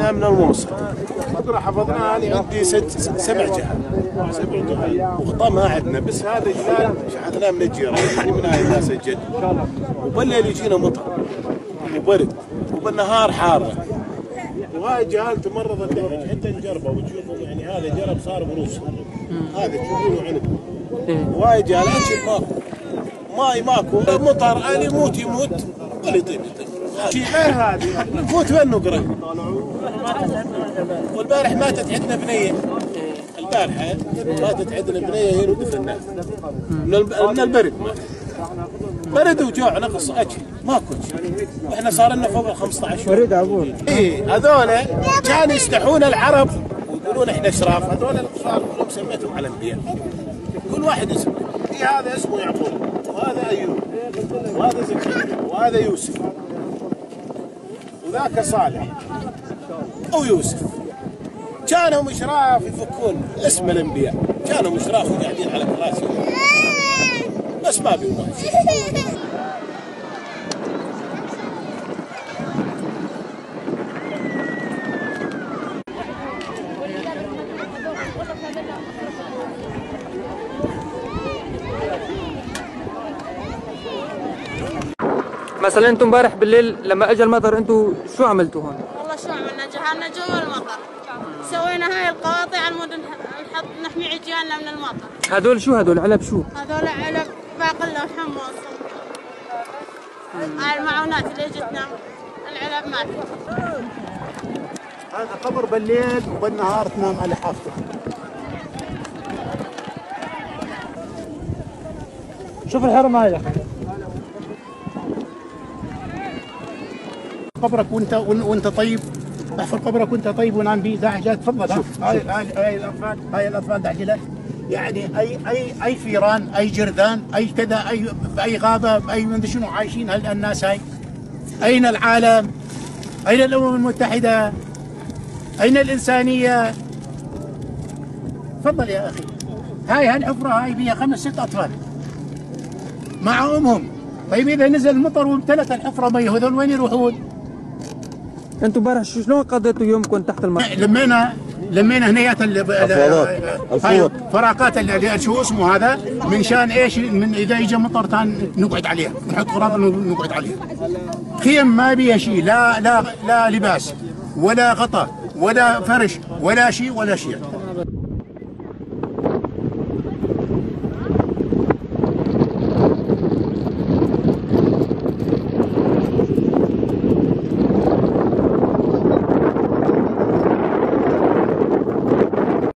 حفظناها من الموصل. حفظناها أنا عندي 7 جهات، 7 جهات وخطمها عندنا، بس هذا جلال شحذناه من الجيران يعني من هاي الناس الجد. وبالليل يجينا مطر وبرد وبالنهار حاره. وهاي جهال تمرض الليل حتى نجربه وتشوفوا يعني هذا جرب صار بروس، هذا تشوفونه عندكم. وهاي جهال ماكو ماي ماكو مطر اللي يموت يموت واللي يطيب يطيب. شيء غير هذه نفوت بالنقره. والبارح ماتت عندنا بنيه، البارحه ماتت عندنا بنيه هي ودفناها من البرد. برد وجوع نقص اكل ماكو شيء، واحنا صار لنا فوق ال 15 برد عبود. اي هذول كانوا يستحون العرب ويقولون احنا اشراف، هذول الاطفال كلهم سميتهم على انبياء، كل واحد اسمه. هذا اسمه يعقوب، وهذا ايوب، وهذا زكريا، وهذا يوسف، وذاك صالح او يوسف. كانوا مشراف يفكون اسم الانبياء، كانوا مشراف وقاعدين على كراسي بس ما بيهم شيء. مثلا انتم امبارح بالليل لما اجى المطر انتم شو عملتوا هون؟ والله شو عملنا؟ جهلنا جوا المطر، سوينا هاي القواطع على مود نحط نحمي عجيالنا من المطر. هذول شو هذول علب شو؟ هذول علب باقله وحمص. هاي المعونات اللي جتنا العلب ماتت. هذا قبر بالليل وبالنهار تنام على حافته. شوف الحرم هاي قبرك وانت طيب، احفر قبرك وانت طيب ونام به. داعجة تفضل. شوف هاي الاطفال، هاي الاطفال داعجة يعني اي فيران، اي جرذان، اي كذا، اي غابه، باي من شنو عايشين الناس هاي. اين العالم؟ اين الامم المتحده؟ اين الانسانيه؟ تفضل يا اخي. هاي الحفره هاي فيها 5 6 اطفال مع امهم. طيب اذا نزل المطر وامتلت الحفره مي، هذول وين يروحون؟ انتم امبارح شلون قضيتوا يومكم تحت المطر؟ لمينا هنيات فراقات شو اسمه هذا، من شان ايش؟ من اذا اجى مطر ثاني نقعد عليها، نحط غراض نقعد عليها. خيم ما بيها شيء، لا لباس ولا غطاء ولا فرش ولا شيء.